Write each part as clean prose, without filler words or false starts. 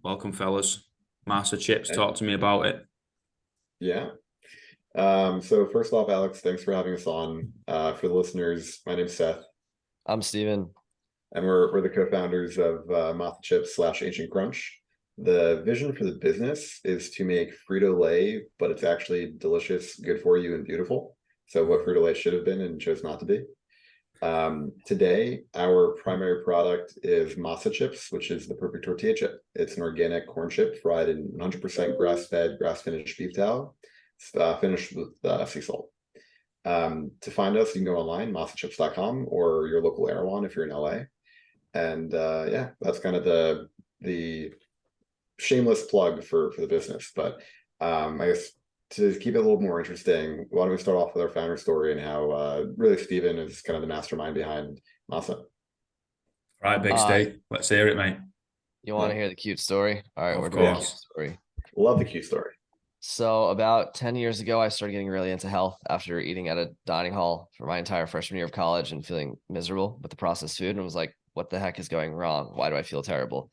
Welcome, fellas. Masa chips, Okay. talk to me about it. Yeah. So first off, Alex, thanks for having us on. For the listeners, my name's Seth, I'm Steven. and we're the co-founders of Masa Chips slash Ancient Crunch. The vision for the business is to make Frito-Lay, but it's actually delicious, good for you, and beautiful. So what Frito-Lay should have been and chose not to be. Today, our primary product is Masa Chips, which is the perfect tortilla chip. It's an organic corn chip fried in 100% grass-fed, grass-finished beef tallow, finished with sea salt. To find us, you can go online, masachips.com, or your local Erewhon if you're in LA. And yeah, that's kind of the shameless plug for the business. But I guess to keep it a little more interesting, why don't we start off with our founder story and how really Steven is kind of the mastermind behind Masa. Right, Big Uh, Steve. Let's hear it, mate. you want Yeah, to hear the cute story? All right, we're Of doing a cute course. story. love the Q story. So about 10 years ago, I started getting really into health after eating at a dining hall for my entire freshman year of college and feeling miserable with the processed food and was like, what the heck is going wrong? Why do I feel terrible?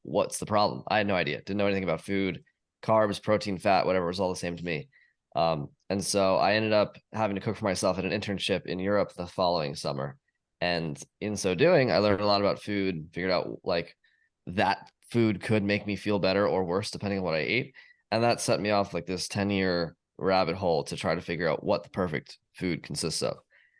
What's the problem? I had no idea. Didn't know anything about food, carbs, protein, fat, whatever was all the same to me. And so I ended up having to cook for myself at an internship in Europe the following summer. And in so doing, I learned a lot about food, figured out like that food could make me feel better or worse depending on what I ate, and that set me off like this 10-year rabbit hole to try to figure out what the perfect food consists of.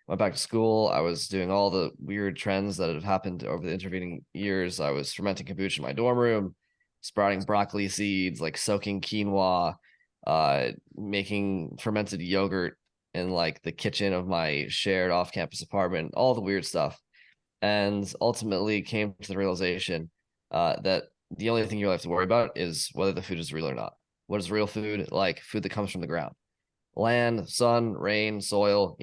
Went back to school. I was doing all the weird trends that have happened over the intervening years. I was fermenting kombucha in my dorm room, sprouting broccoli seeds, like soaking quinoa, making fermented yogurt in like the kitchen of my shared off-campus apartment, all the weird stuff. And ultimately came to the realization that the only thing you have to worry about is whether the food is real or not. What is real food? Like food that comes from the ground, land, sun, rain, soil,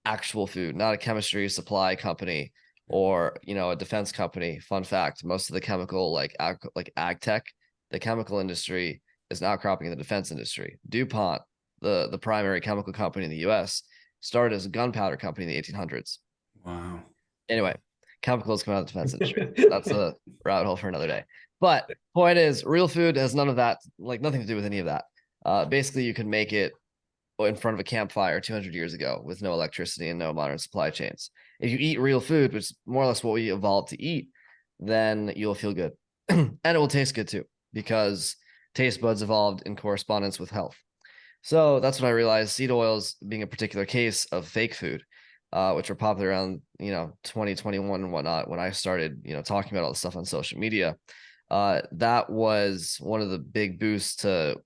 actual food, not a chemistry supply company or, a defense company. Fun fact, most of the chemical, like ag tech, the chemical industry is now cropping in the defense industry. DuPont, the primary chemical company in the US, started as a gunpowder company in the 1800s. Wow. Anyway, chemicals come out of the defense industry. That's a rabbit hole for another day. But point is, real food has none of that, like nothing to do with any of that. Basically, you can make it in front of a campfire 200 years ago with no electricity and no modern supply chains. If you eat real food, which is more or less what we evolved to eat, then you'll feel good. And it will taste good too, because taste buds evolved in correspondence with health. So that's when I realized seed oils being a particular case of fake food, which were popular around 2021 and whatnot when I started talking about all this stuff on social media. That was one of the big boosts to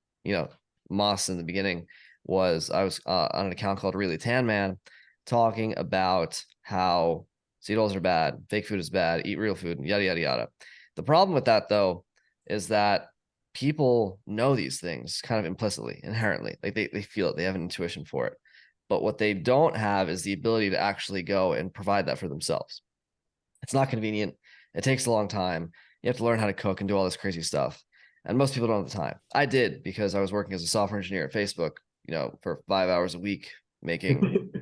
Moss in the beginning. Was I was on an account called Really Tan Man, talking about how seed oils are bad, fake food is bad, eat real food, yada yada yada. The problem with that though is that people know these things kind of implicitly, inherently. Like they feel it, they have an intuition for it. But what they don't have is the ability to actually go and provide that for themselves. It's not convenient. It takes a long time. You have to learn how to cook and do all this crazy stuff. And most people don't have the time. I did because I was working as a software engineer at Facebook, for 5 hours a week, making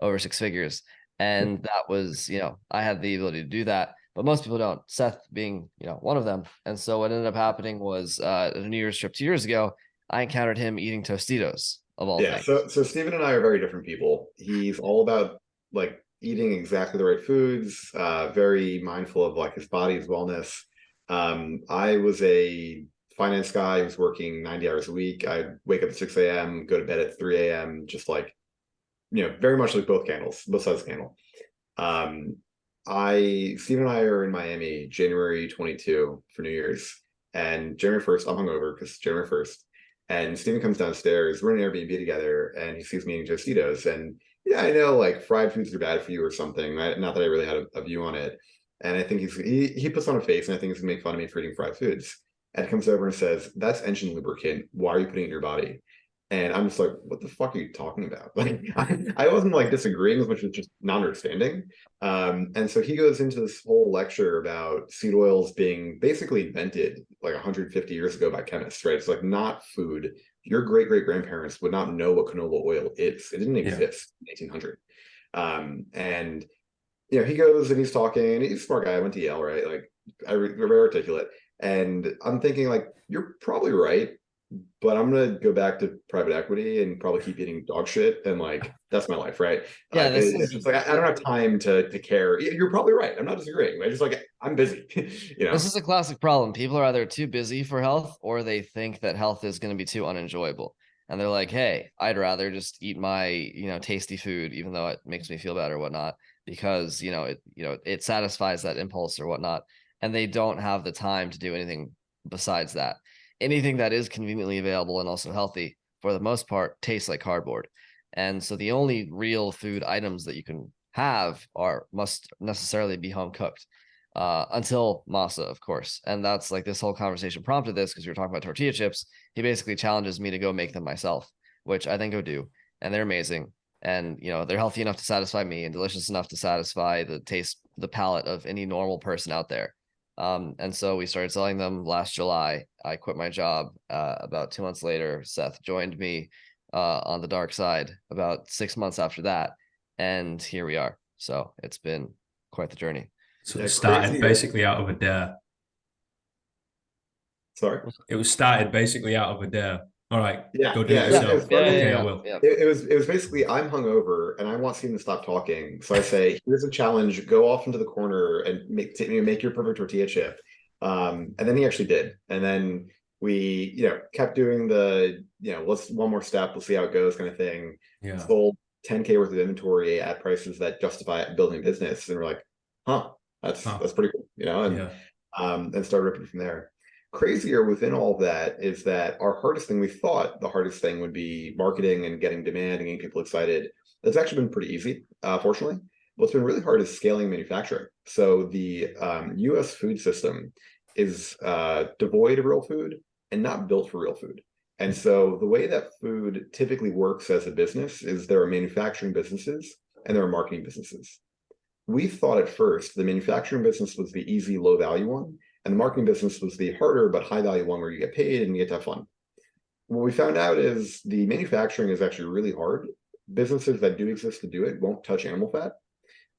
over six figures. And that was, I had the ability to do that, but most people don't, Seth being, one of them. And so what ended up happening was at a New Year's trip 2 years ago, I encountered him eating Tostitos of all Yeah, things. so Steven and I are very different people. He's all about like eating exactly the right foods, very mindful of like his body's wellness. I was a finance guy who was working 90 hours a week. I'd wake up at 6 a.m., go to bed at 3 a.m., just like, very much like both candles, both sides of the candle. Um, Steven and I are in Miami January 22 for New Year's. And January 1st, I'm hungover because January 1st. And Steven comes downstairs. We're in an Airbnb together, and he sees me eating Tostitos. And yeah, I know like fried foods are bad for you or something. Not that I really had a view on it. And I think he puts on a face, and I think he's gonna make fun of me for eating fried foods. And comes over and says, "That's engine lubricant. Why are you putting it in your body?" And I'm just like, "What the fuck are you talking about?" Like, I wasn't like disagreeing as much as just not understanding. And so he goes into this whole lecture about seed oils being basically invented like 150 years ago by chemists, right? It's like not food. Your great great grandparents would not know what canola oil is. It didn't Yeah. exist in 1800. And he goes and he's talking. He's a smart guy. I went to Yale, right? Like very articulate. And I'm thinking like, you're probably right, but I'm gonna go back to private equity and probably keep eating dog shit, and like that's my life, right? Yeah, this It's is just like I don't have time to care. You're probably right. I'm not disagreeing. I just like I'm busy, you know. this is a classic problem. People are either too busy for health or they think that health is going to be too unenjoyable. And they're like, hey, I'd rather just eat my, tasty food, even though it makes me feel better or whatnot, because, it satisfies that impulse or whatnot. And they don't have the time to do anything besides that. Anything that is conveniently available and also healthy, for the most part, tastes like cardboard. And so the only real food items that you can have must necessarily be home cooked, until Masa, of course. And that's like this whole conversation prompted this because we were talking about tortilla chips. He basically challenges me to go make them myself, which I think I would do. And they're amazing. And, they're healthy enough to satisfy me and delicious enough to satisfy the taste, the palate of any normal person out there. And so we started selling them last July. I quit my job. About 2 months later, Seth joined me on the dark side about 6 months after that. And here we are. So it's been quite the journey. So Yeah, it started crazy. basically out of a dare. Sorry. It was started basically out of a dare. All right, Yeah, go do yeah. it It yourself. was funny. Okay, I will. Yeah. It was basically I'm hungover and I want Steven to stop talking. So I say, here's a challenge: go off into the corner and make your perfect tortilla chip. And then he actually did. And then we, kept doing the, let's one more step, let's see how it goes kind of thing. Yeah. Sold 10K worth of inventory at prices that justify building a business. And we're like, huh, that's pretty cool, Yeah. and start ripping from there. Crazier within all of that is that our hardest thing, we thought the hardest thing would be marketing and getting demand and getting people excited. It's actually been pretty easy, fortunately. What's been really hard is scaling manufacturing. So the US food system is devoid of real food and not built for real food. And so the way that food typically works as a business is there are manufacturing businesses and there are marketing businesses. We thought at first the manufacturing business was the easy, low value one, and the marketing business was the harder but high value one where you get paid and you get to have fun. What we found out is the manufacturing is actually really hard. Businesses that do exist to do it won't touch animal fat.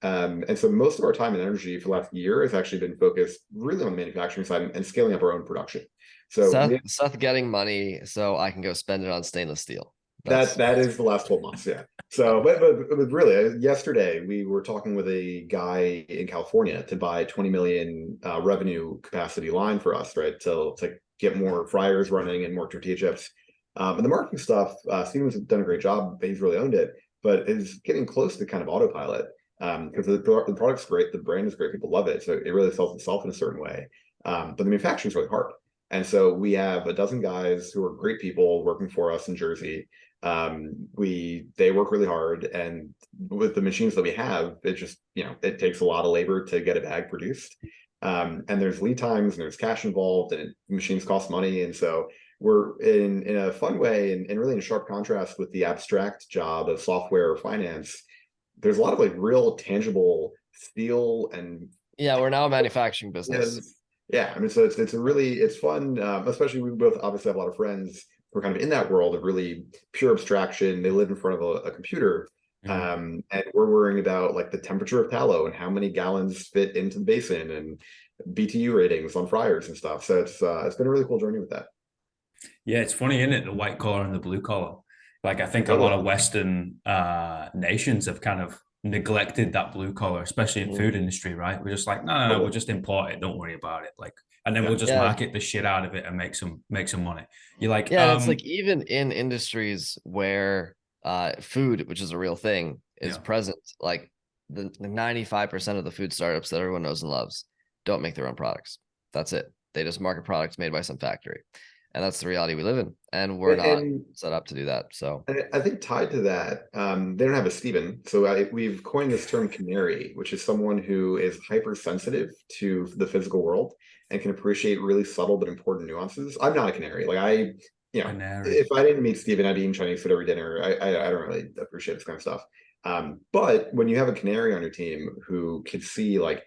And so most of our time and energy for the last year has actually been focused really on the manufacturing side and scaling up our own production. So Seth getting money so I can go spend it on stainless steel. that is the last 12 months, yeah. So, but really, yesterday we were talking with a guy in California to buy 20 million revenue capacity line for us, right? To get more fryers running and more tortilla chips. And the marketing stuff, Steven's done a great job. He's really owned it, but is getting close to kind of autopilot because the product's great, the brand is great, people love it, so it really sells itself in a certain way. But the manufacturing is really hard. And so we have a dozen guys who are great people working for us in Jersey. They work really hard, and with the machines that we have, it just, it takes a lot of labor to get a bag produced. And there's lead times and there's cash involved, and machines cost money. And so we're in a fun way and really in sharp contrast with the abstract job of software or finance. There's a lot of like real tangible steel and yeah, we're now a manufacturing business. yeah, I mean, so it's fun, especially we both obviously have a lot of friends who are kind of in that world of really pure abstraction. They live in front of a computer, and we're worrying about like the temperature of tallow and how many gallons fit into the basin and BTU ratings on fryers and stuff. So it's been a really cool journey with that. Yeah, it's funny, isn't it? The white collar and the blue collar. Like I think a Totally. lot of Western nations have kind of neglected that blue collar, especially in food industry, right? We're just like, no, we'll just import it. Don't worry about it. Like, and then we'll just Yeah. market the shit out of it and make some money. You're like, Yeah, it's like even in industries where food, which is a real thing, is present, like the 95% of the food startups that everyone knows and loves don't make their own products. That's it. They just market products made by some factory. And that's the reality we live in. And we're not set up to do that. So I think tied to that, they don't have a Steven. So we've coined this term canary, which is someone who is hypersensitive to the physical world and can appreciate really subtle but important nuances. I'm not a canary. Like canary. if I didn't meet Steven, I'd be eating Chinese food every dinner. I don't really appreciate this kind of stuff. But when you have a canary on your team who can see like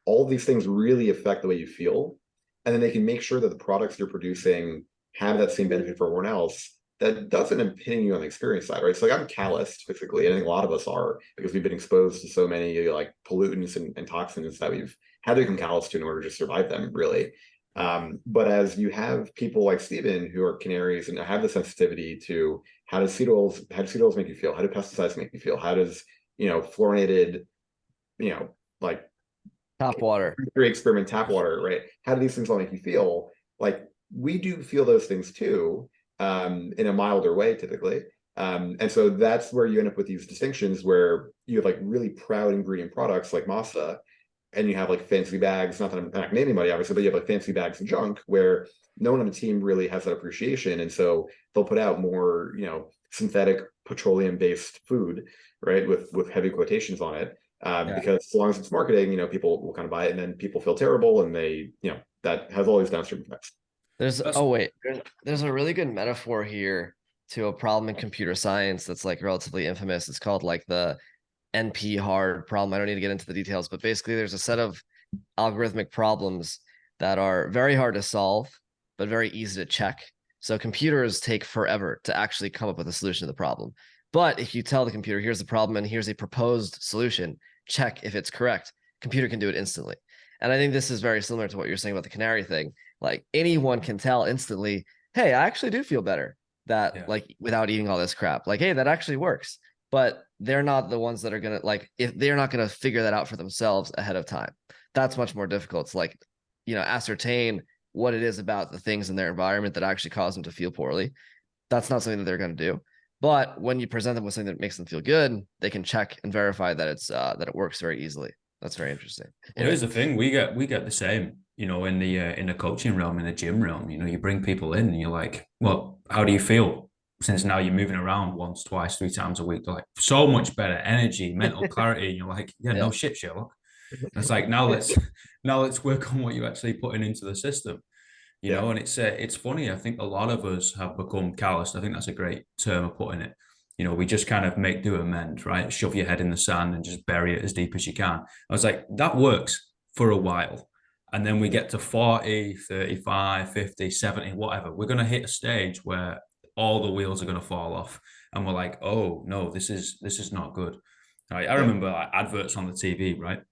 all these things really affect the way you feel, and then they can make sure that the products you're producing have that same benefit for everyone else, that doesn't impinge you on the experience side, right? So like I'm calloused physically, and I think a lot of us are because we've been exposed to so many like pollutants and toxins that we've had to become callous to in order to survive them, really. But as you have people like Steven who are canaries and have the sensitivity to how do seed oils make you feel? How do pesticides make you feel? How does, fluorinated, like Tap water. experiment tap water, right? How do these things all make you feel? Like we do feel those things too, in a milder way typically. And so that's where you end up with these distinctions where you have like really proud ingredient products like Masa, and you have like fancy bags. Not that I'm not naming anybody, obviously, but you have like fancy bags of junk where no one on the team really has that appreciation, and so they'll put out more, synthetic petroleum-based food, right, with heavy quotations on it, because as long as it's marketing, people will kind of buy it, and then people feel terrible, and they, that has all these downstream effects. There's a really good metaphor here to a problem in computer science that's like relatively infamous. It's called like the NP hard problem. I don't need to get into the details, but basically there's a set of algorithmic problems that are very hard to solve, but very easy to check. So computers take forever to actually come up with a solution to the problem. But if you tell the computer, here's the problem and here's a proposed solution, check if it's correct, computer can do it instantly. And I think this is very similar to what you're saying about the canary thing. Like anyone can tell instantly, hey, I actually do feel better that like without eating all this crap. Like, hey, that actually works. But they're not the ones that are gonna like if they're not gonna figure that out for themselves ahead of time. That's much more difficult to like, ascertain what it is about the things in their environment that actually cause them to feel poorly. That's not something that they're gonna do. But when you present them with something that makes them feel good, they can check and verify that that it works very easily. That's very interesting. Well, here's the thing: we get the same, in the coaching realm, in the gym realm. You bring people in, and you're like, well, how do you feel? Since now you're moving around once, twice, 3 times a week, they're like, so much better energy, mental clarity. And you're like, no shit, Sherlock. And it's like, now let's work on what you're actually putting into the system, and it's funny. I think a lot of us have become calloused. I think that's a great term of putting it. We just kind of make do amend, right? Shove your head in the sand and just bury it as deep as you can. I was like, that works for a while. And then we get to 40, 35, 50, 70, whatever. We're going to hit a stage where all the wheels are going to fall off, and we're like, oh no, this is not good. Right? I remember like adverts on the TV, right?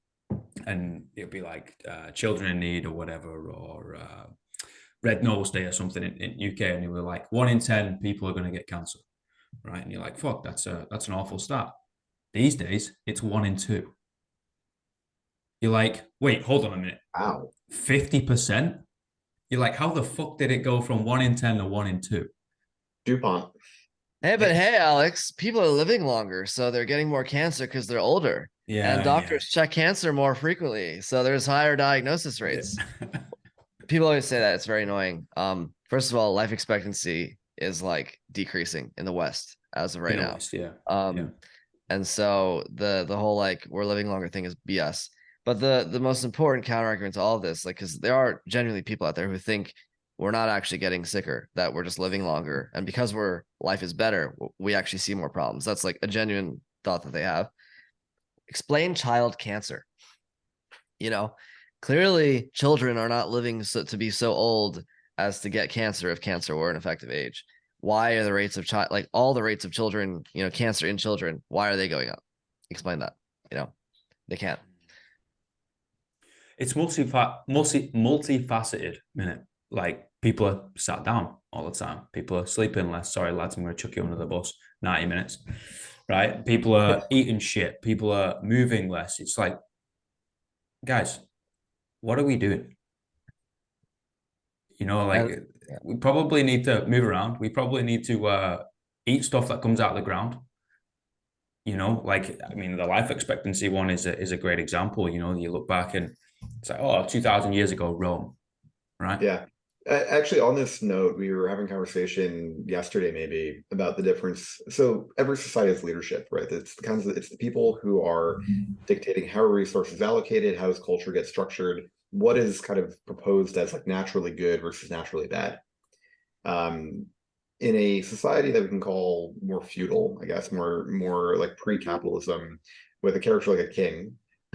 And it'd be like children in need or whatever, or Red Nose Day or something in UK, and they were like 1 in 10 people are going to get cancer, right? And you're like, fuck, that's an awful stat. These days, it's 1 in 2. You're like, wait, hold on a minute. Wow, 50%. You're like, how the fuck did it go from 1 in 10 to 1 in 2? DuPont. Hey, Alex, people are living longer, so they're getting more cancer because they're older. Yeah. And doctors check cancer more frequently, so there's higher diagnosis rates. People always say that. It's very annoying. First of all, life expectancy is like decreasing in the West as of right now. West, And so the whole like we're living longer thing is BS. But the most important counter argument to all of this, like, because there are genuinely people out there who think we're not actually getting sicker, that we're just living longer, and because life is better, we actually see more problems. That's like a genuine thought that they have. Explain child cancer. Clearly children are not living to be so old as to get cancer if cancer were an effective age. Why are the rates of all the rates of children, cancer in children, why are they going up? Explain that. They can't. It's multifaceted, minute. Like people are sat down all the time. People are sleeping less. Sorry, lads, I'm going to chuck you under the bus. 90 minutes, right? People are eating shit. People are moving less. It's like, guys, what are we doing? We probably need to move around. We probably need to eat stuff that comes out of the ground. The life expectancy one is a great example. You look back and it's like, 2,000 years ago, Rome, right? Yeah. Actually, on this note, we were having a conversation yesterday, maybe, about the difference. So every society has leadership, right? It's the people who are dictating how are resources allocated, how does culture get structured, what is kind of proposed as like naturally good versus naturally bad. In a society that we can call more feudal, I guess, more like pre-capitalism, with a character like a king,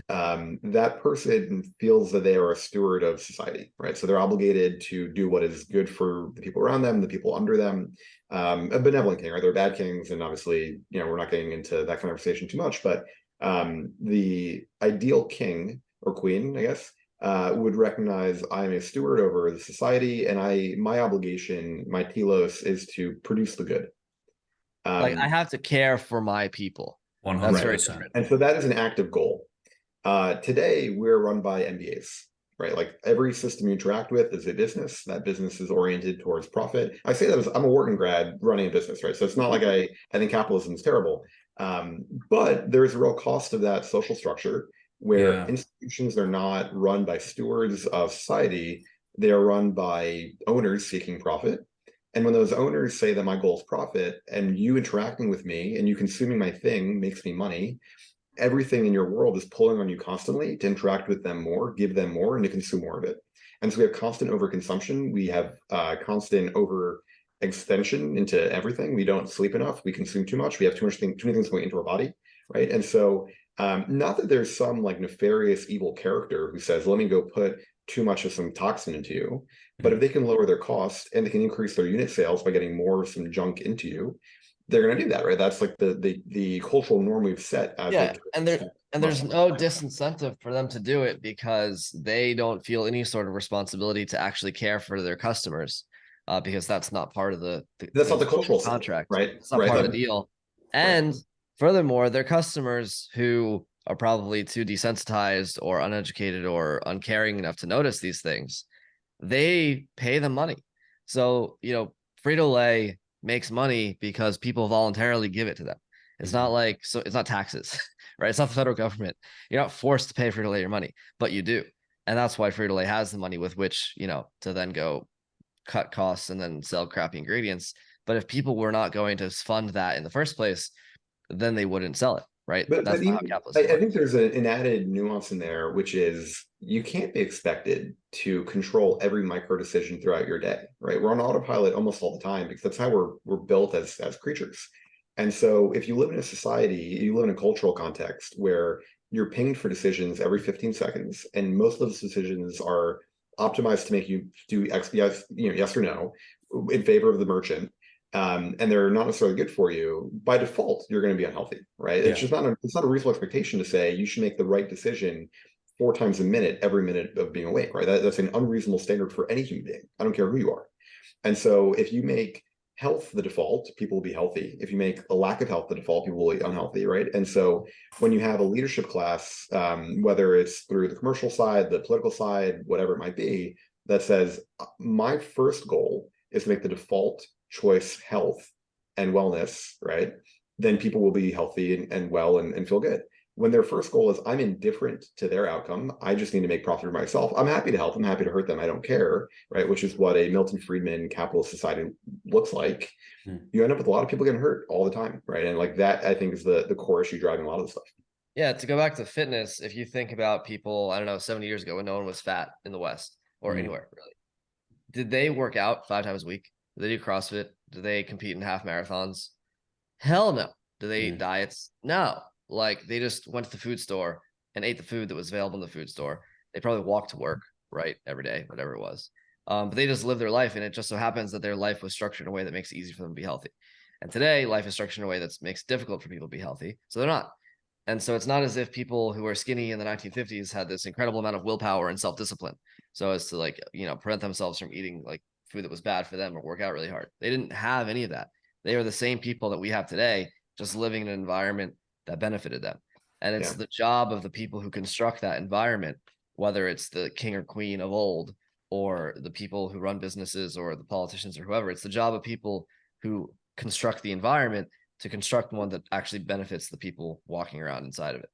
that person feels that they are a steward of society, right? So they're obligated to do what is good for the people around them, the people under them. A benevolent king, right? They're bad kings, and obviously, we're not getting into that conversation too much, but the ideal king or queen, I guess, would recognize I'm a steward over the society, and my obligation, my telos, is to produce the good. Like I have to care for my people. That's very 100%. different. And so that is an active goal. Today, we're run by MBAs, right? Like every system you interact with is a business. That business is oriented towards profit. I say that as I'm a Wharton grad running a business, right? So it's not like I think capitalism is terrible. But there's a real cost of that social structure where institutions are not run by stewards of society. They are run by owners seeking profit. And when those owners say that my goal is profit, and you interacting with me and you consuming my thing makes me money, everything in your world is pulling on you constantly to interact with them more, give them more, and to consume more of it. And so we have constant overconsumption. We have constant overextension into everything. We don't sleep enough. We consume too much. We have too many things going into our body, right? And so, not that there's some like nefarious evil character who says, "Let me go put too much of some toxin into you," but if they can lower their cost and they can increase their unit sales by getting more of some junk into you, they're going to do that, right? That's like the cultural norm we've set as like, and there's no disincentive for them to do it because they don't feel any sort of responsibility to actually care for their customers, because that's not part of that's not the cultural contract, right? It's not part of the deal. And furthermore, their customers who are probably too desensitized or uneducated or uncaring enough to notice these things, they pay them money. So, Frito-Lay makes money because people voluntarily give it to them. It's not like, so it's not taxes, right? It's not the federal government. You're not forced to pay Frito-Lay your money, but you do. And that's why Frito-Lay has the money with which, to then go cut costs and then sell crappy ingredients. But if people were not going to fund that in the first place, then they wouldn't sell it, right? That's not how capitalism works. I think there's an added nuance in there, which is you can't be expected to control every micro decision throughout your day, right? We're on autopilot almost all the time because that's how we're built as creatures. And so if you live in a society, you live in a cultural context where you're pinged for decisions every 15 seconds, and most of those decisions are optimized to make you do yes or no in favor of the merchant. And they're not necessarily good for you, by default, you're going to be unhealthy, right? It's just not a reasonable expectation to say you should make the right decision 4 times a minute, every minute of being awake, right? That's an unreasonable standard for any human being. I don't care who you are. And so if you make health the default, people will be healthy. If you make a lack of health the default, people will be unhealthy, right? And so when you have a leadership class, whether it's through the commercial side, the political side, whatever it might be, that says, my first goal is to make the default choice health and wellness, right? Then people will be healthy and well and feel good. When their first goal is, I'm indifferent to their outcome, I just need to make profit for myself. I'm happy to help. I'm happy to hurt them. I don't care, right? Which is what a Milton Friedman capitalist society looks like. You end up with a lot of people getting hurt all the time, right? And like that, I think, is the core issue driving a lot of the stuff. Yeah, to go back to fitness, if you think about people, I don't know, 70 years ago when no one was fat in the West or anywhere really, did they work out 5 times a week? Did they do CrossFit? Do they compete in half marathons? Hell no. Do they eat diets? No. Like they just went to the food store and ate the food that was available in the food store. They probably walked to work, right? Every day, whatever it was. But they just lived their life. And it just so happens that their life was structured in a way that makes it easy for them to be healthy. And today, life is structured in a way that makes it difficult for people to be healthy. So they're not. And so it's not as if people who were skinny in the 1950s had this incredible amount of willpower and self-discipline. So as to prevent themselves from eating like food that was bad for them or work out really hard. They didn't have any of that. They are the same people that we have today, just living in an environment that benefited them. And it's the job of the people who construct that environment, whether it's the king or queen of old or the people who run businesses or the politicians or whoever, it's the job of people who construct the environment to construct one that actually benefits the people walking around inside of it.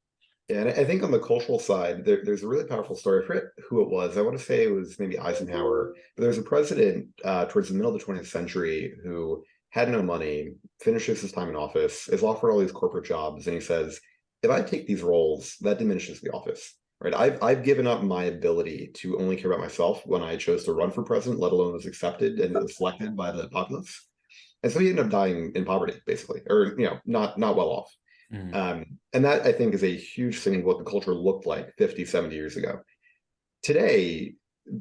Yeah, and I think on the cultural side, there's a really powerful story. I forget who it was. I want to say it was maybe Eisenhower, but there was a president towards the middle of the 20th century who had no money, finishes his time in office, is offered all these corporate jobs, and he says, if I take these roles, that diminishes the office, right? I've given up my ability to only care about myself when I chose to run for president, let alone was accepted and was selected by the populace. And so he ended up dying in poverty, basically, or not well off. And that, I think, is a huge thing of what the culture looked like 50, 70 years ago. Today,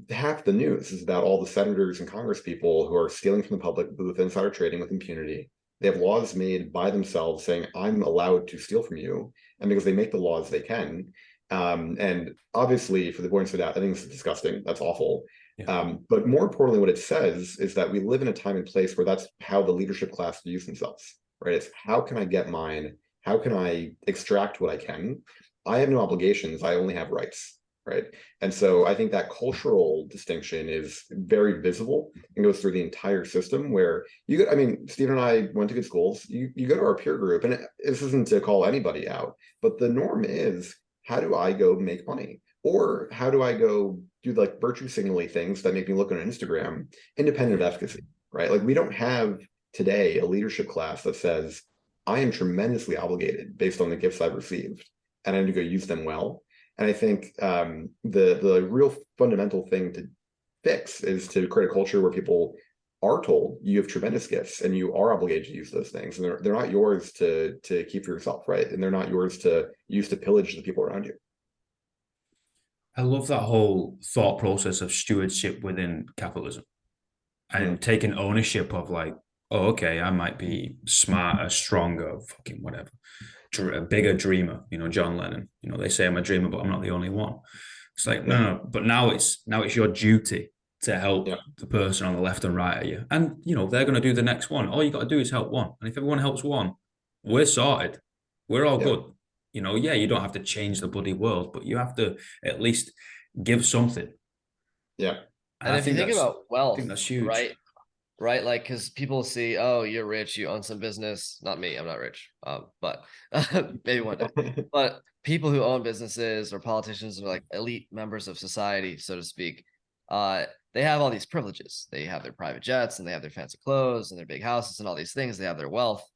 half the news is about all the senators and Congress people who are stealing from the public with insider trading with impunity. They have laws made by themselves saying, I'm allowed to steal from you. And because they make the laws, they can. And obviously, for the avoidance of doubt, I think it's disgusting. That's awful. Yeah. But more importantly, what it says is that we live in a time and place where that's how the leadership class views themselves, right? It's how can I get mine? How can I extract what I can? I have no obligations. I only have rights, right? And so I think that cultural distinction is very visible and goes through the entire system where you go, I mean, Steven and I went to good schools. You go to our peer group, and this isn't to call anybody out, but the norm is, how do I go make money? Or how do I go do like virtue signally things that make me look on Instagram, independent of efficacy, right? Like we don't have today a leadership class that says, I am tremendously obligated based on the gifts I've received, and I need to go use them well. And I think the real fundamental thing to fix is to create a culture where people are told you have tremendous gifts and you are obligated to use those things, and they're not yours to keep for yourself, right? And they're not yours to use to pillage the people around you. I love that whole thought process of stewardship within capitalism and taking ownership of like, oh, okay, I might be smarter, stronger, fucking whatever, a bigger dreamer. John Lennon. They say I'm a dreamer, but I'm not the only one. It's like no. But now it's your duty to help the person on the left and right of you, and they're going to do the next one. All you got to do is help one, and if everyone helps one, we're sorted. We're all good. Yeah, you don't have to change the bloody world, but you have to at least give something. Yeah. And if you think about wealth, I think that's huge. Right? Like, because people see, oh, you're rich, you own some business. Not me, I'm not rich. But maybe one day. But people who own businesses or politicians or like elite members of society, so to speak, they have all these privileges. They have their private jets and they have their fancy clothes and their big houses and all these things. They have their wealth,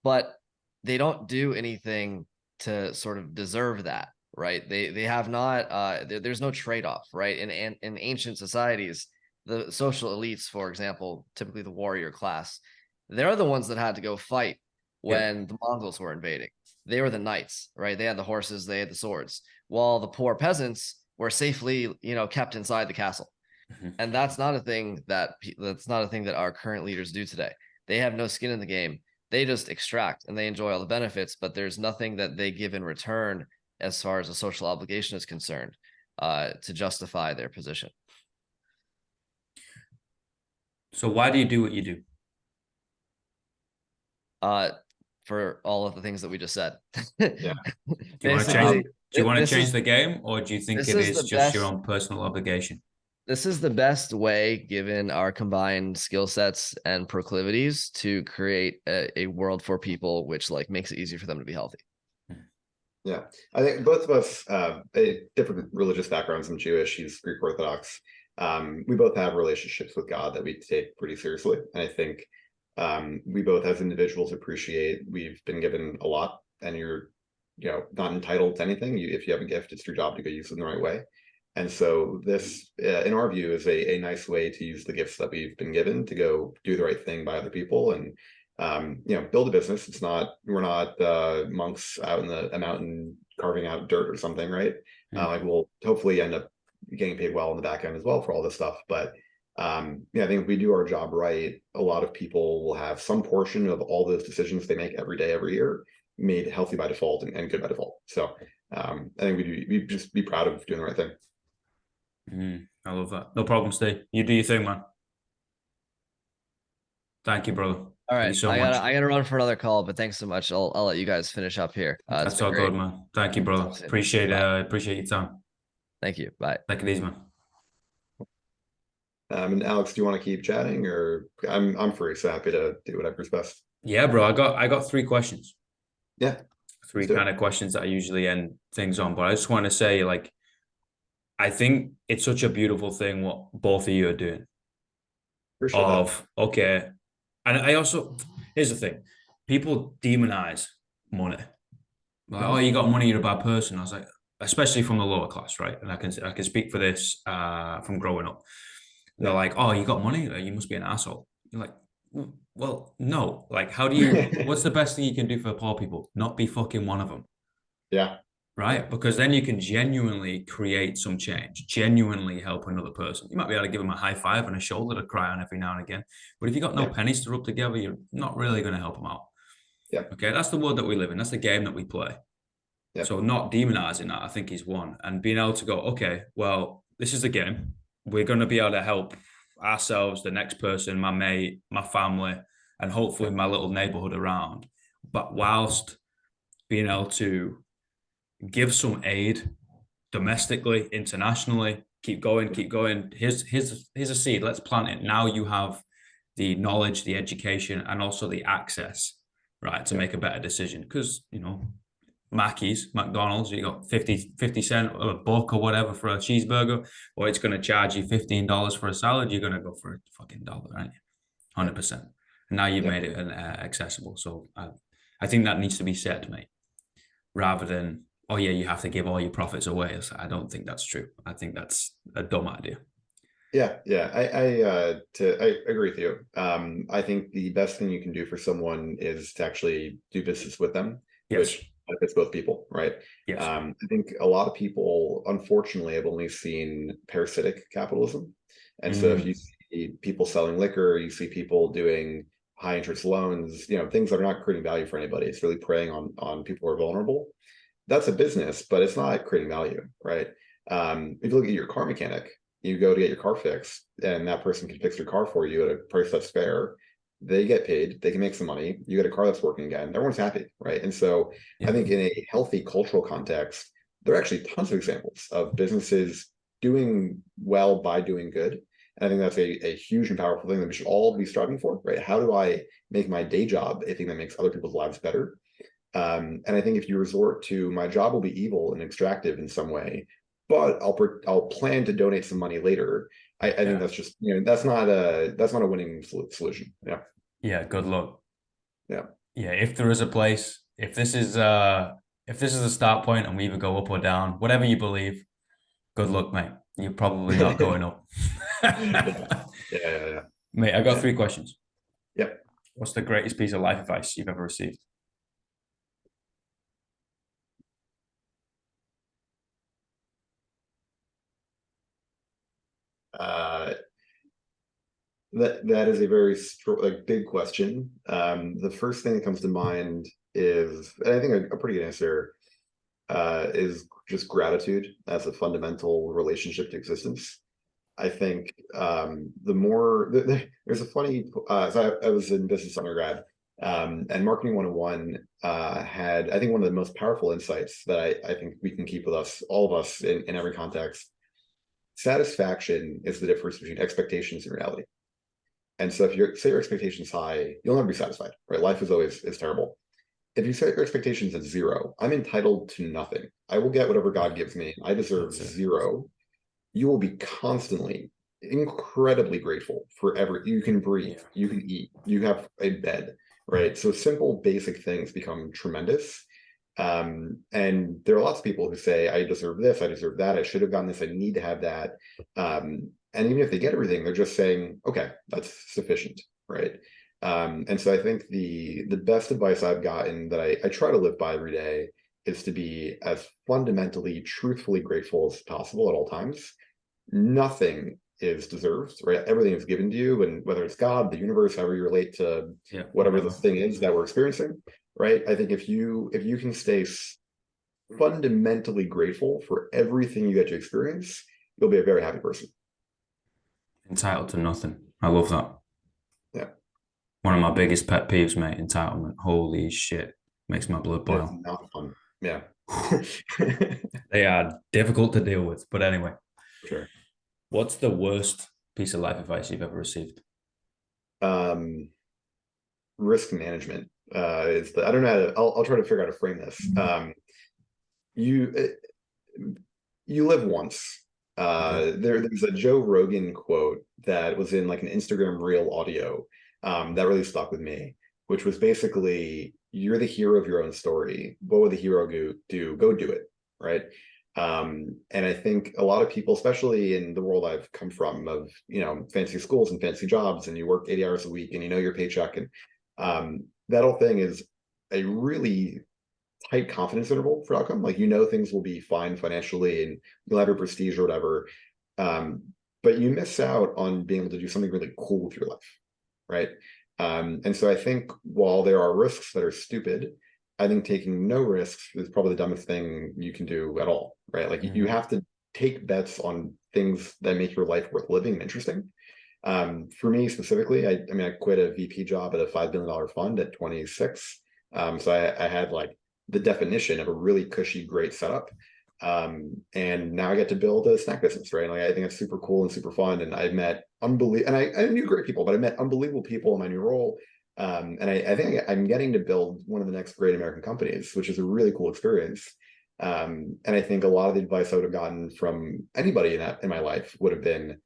but they don't do anything to sort of deserve that, right? They have not. There's no trade-off, right? In ancient societies, the social elites, for example, typically the warrior class, they're the ones that had to go fight when the Mongols were invading. They were the knights, right? They had the horses, they had the swords, while the poor peasants were safely, kept inside the castle. And that's not a thing that our current leaders do today. They have no skin in the game. They just extract and they enjoy all the benefits, but there's nothing that they give in return as far as a social obligation is concerned, to justify their position. So why do you do what you do? For all of the things that we just said. Yeah. Do you want to change the game, or do you think it is just your own personal obligation? This is the best way, given our combined skill sets and proclivities, to create a world for people which like makes it easier for them to be healthy. Yeah, I think both of us different religious backgrounds. I'm Jewish, he's Greek Orthodox. We both have relationships with God that we take pretty seriously. And I think we both as individuals appreciate we've been given a lot, and you're not entitled to anything. If you have a gift, it's your job to go use it in the right way. And so this, in our view, is a nice way to use the gifts that we've been given to go do the right thing by other people and build a business. We're not monks out in a mountain carving out dirt or something, right? Like we'll hopefully end up getting paid well in the back end as well for all this stuff. But I think if we do our job right, a lot of people will have some portion of all those decisions they make every day, every year, made healthy by default and good by default. So I think we just be proud of doing the right thing. I love that. No problem, Steve. You do your thing, man. Thank you, brother. All right, thank you so much. I gotta run for another call, but thanks so much. I'll let you guys finish up here. That's all good, man. Thank you, brother. Appreciate your time. Thank you. Bye. Take it easy, man. And Alex, do you want to keep chatting, or I'm free, so happy to do whatever's best. Yeah, bro. I got 3 questions. Yeah. 3 kind of questions that I usually end things on, but I just want to say, like, I think it's such a beautiful thing what both of you are doing. Appreciate that. Okay. And I also, here's the thing, people demonize money. Like, oh, you got money, you're a bad person. I was like, especially from the lower class, right? And I can speak for this from growing up. They're like, oh, you got money, you must be an asshole. You're like, well, no. Like, what's the best thing you can do for poor people? Not be fucking one of them. Yeah. Right? Because then you can genuinely create some change, genuinely help another person. You might be able to give them a high five and a shoulder to cry on every now and again. But if you got no pennies to rub together, you're not really going to help them out. Yeah. Okay. That's the world that we live in. That's the game that we play. Yep. So not demonizing that, I think, is one. And being able to go, okay, well, this is a game. We're going to be able to help ourselves, the next person, my mate, my family, and hopefully my little neighborhood around. But whilst being able to give some aid domestically, internationally, keep going, keep going. Here's a seed. Let's plant it. Now you have the knowledge, the education, and also the access, right, to make a better decision. Because, Mackey's, McDonald's, you got 50 cent or a buck or whatever for a cheeseburger, or it's going to charge you $15 for a salad, you're going to go for a fucking dollar, right? 100%. And now you've made it accessible. So I think that needs to be said, mate, rather than, oh yeah, you have to give all your profits away. I don't think that's true. I think that's a dumb idea. Yeah. I agree with you. I think the best thing you can do for someone is to actually do business with them, Yes. which benefits both people, right? Yes. I think a lot of people, unfortunately, have only seen parasitic capitalism. And so if you see people selling liquor, you see people doing high interest loans, things that are not creating value for anybody. It's really preying on people who are vulnerable. That's a business, but it's not creating value, right? If you look at your car mechanic, you go to get your car fixed, and that person can fix your car for you at a price that's fair. They get paid, they can make some money. You get a car that's working again. Everyone's happy, right? And so I think in a healthy cultural context, there are actually tons of examples of businesses doing well by doing good. And I think that's a huge and powerful thing that we should all be striving for, right? How do I make my day job a thing that makes other people's lives better? And I think if you resort to my job will be evil and extractive in some way, but I'll plan to donate some money later. I think that's just that's not a winning solution. Yeah. Yeah. Good luck. Yeah. Yeah. If there is a place, if this is a start point and we either go up or down, whatever you believe, good luck, mate. You're probably not going up. Yeah. Mate, I got 3 questions. Yep. What's the greatest piece of life advice you've ever received? That is a very big question. The first thing that comes to mind is, and I think a pretty good answer, is just gratitude as a fundamental relationship to existence. I think there's a funny, so I was in business undergrad, and Marketing 101 had, I think, one of the most powerful insights that I think we can keep with us, all of us in every context. Satisfaction is the difference between expectations and reality. And so if you say your expectations high, you'll never be satisfied, right? Life is terrible. If you set your expectations at 0, I'm entitled to nothing. I will get whatever God gives me. I deserve 0. You will be constantly incredibly grateful for you can breathe, you can eat, you have a bed, right? So simple, basic things become tremendous. And there are lots of people who say, I deserve this, I deserve that, I should have gotten this, I need to have that. And even if they get everything, they're just saying, okay, that's sufficient, right? And so I think the best advice I've gotten that I try to live by every day is to be as fundamentally, truthfully grateful as possible at all times. Nothing is deserved, right? Everything is given to you, and whether it's God, the universe, however you relate to whatever the thing is that we're experiencing, right? I think if you can stay fundamentally grateful for everything you get to experience, you'll be a very happy person. Entitled to nothing. I love that. Yeah. One of my biggest pet peeves, mate, entitlement. Holy shit. Makes my blood boil. It's not fun. Yeah. They are difficult to deal with. But anyway. Sure. What's the worst piece of life advice you've ever received? Risk management. I don't know I'll try to figure out how to frame this. You live once. There's a Joe Rogan quote that was in like an Instagram reel audio that really stuck with me, which was basically, you're the hero of your own story. What would the hero do? Go do it, right? And I think a lot of people, especially in the world I've come from, of fancy schools and fancy jobs, and you work 80 hours a week and your paycheck, and that whole thing is a really tight confidence interval for outcome. Like, things will be fine financially and you'll have your prestige or whatever. But you miss out on being able to do something really cool with your life, right? And so I think while there are risks that are stupid, I think taking no risks is probably the dumbest thing you can do at all, right? Like you have to take bets on things that make your life worth living and interesting. For me specifically, I mean, I quit a VP job at a $5 billion fund at 26. So I had like the definition of a really cushy, great setup. And now I get to build a snack business, right? Like I think it's super cool and super fun. And I met unbelievable, and I knew great people, but I met unbelievable people in my new role. And I think I'm getting to build one of the next great American companies, which is a really cool experience. And I think a lot of the advice I would have gotten from anybody in my life would have been,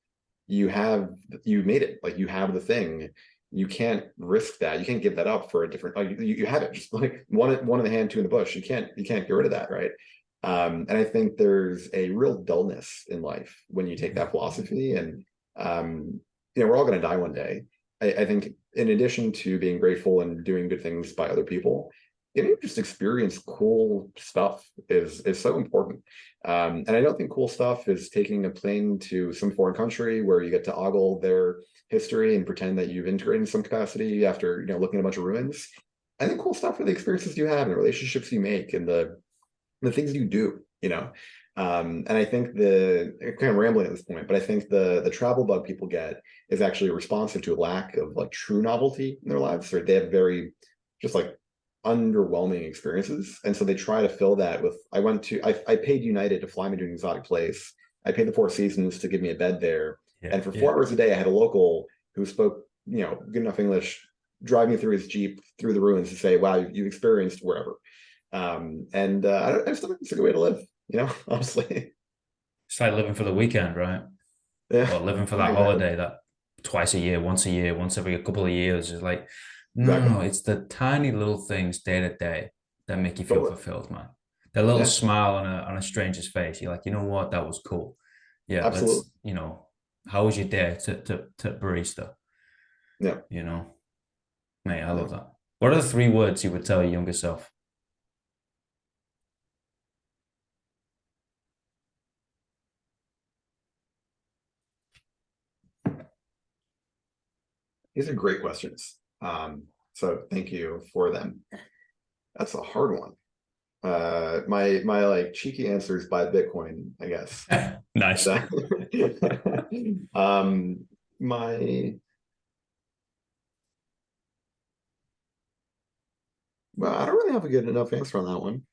you made it, like you have the thing. You can't risk that. You can't give that up for a different, like you have it, just like one in the hand, two in the bush. You can't get rid of that, right? And I think there's a real dullness in life when you take that philosophy. And we're all going to die one day. I think in addition to being grateful and doing good things by other people, getting to just experience cool stuff is so important. And I don't think cool stuff is taking a plane to some foreign country where you get to ogle their history and pretend that you've integrated in some capacity after looking at a bunch of ruins. I think cool stuff are the experiences you have and the relationships you make and the things you do. And I think I'm kind of rambling at this point, but I think the travel bug people get is actually responsive to a lack of like true novelty in their lives, or they have very just like underwhelming experiences. And so they try to fill that with, I paid United to fly me to an exotic place. I paid the Four Seasons to give me a bed there. And for 4 hours a day, I had a local who spoke, good enough English, drive me through his Jeep, through the ruins to say, wow, you've experienced wherever. I just think it's a good way to live, honestly. It's like living for the weekend, right? Yeah. Or living for that holiday that twice a year, once every couple of years. Is like, no, it's the tiny little things day to day that make you feel fulfilled, man. The little smile on a stranger's face. You're like, you know what? That was cool. Yeah, absolutely. How was your day to barista? Yeah. Mate, I love that. What are the 3 words you would tell your younger self? These are great questions. So thank you for them. That's a hard one. My like cheeky answers by Bitcoin, I guess. Nice. Well, I don't really have a good enough answer on that one.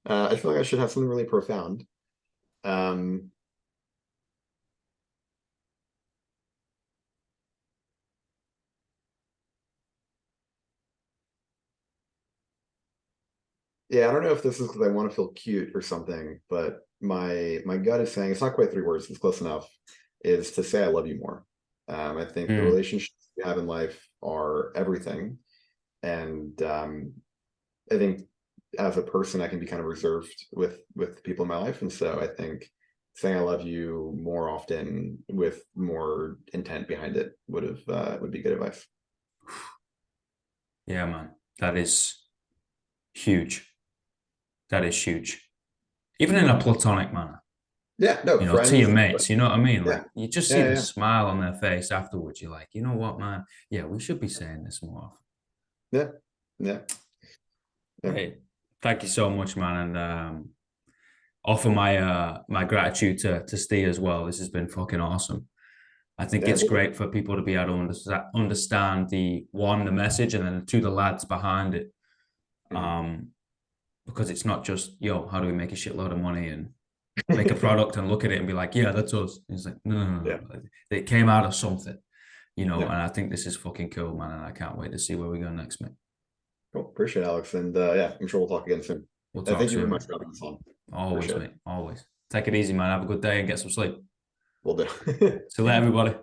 I feel like I should have something really profound. Yeah, I don't know if this is because I want to feel cute or something, but my gut is saying, it's not quite 3 words, it's close enough, is to say I love you more. I think the relationships we have in life are everything. And I think as a person, I can be kind of reserved with people in my life. And so I think saying I love you more often with more intent behind it would be good advice. Yeah, man. That is huge. That is huge. Even in a platonic manner. Yeah, no, friends, to your mates, you know what I mean? Like you just see the yeah. smile on their face afterwards. You're like, you know what, man? Yeah, we should be saying this more often. Yeah. Hey, thank you so much, man. And offer my gratitude to Steve as well. This has been fucking awesome. I think it's great for people to be able to understand the message, and then the lads behind it. Because it's not just, how do we make a shitload of money and make a product and look at it and be like, yeah, that's us. It's like, no. It came out of something, and I think this is fucking cool, man. And I can't wait to see where we go next, mate. Cool. Appreciate it, Alex. And I'm sure we'll talk again soon. We'll talk thank soon. You very much for having us on. Always, mate. Always. Take it easy, man. Have a good day and get some sleep. Will do. See you later, everybody.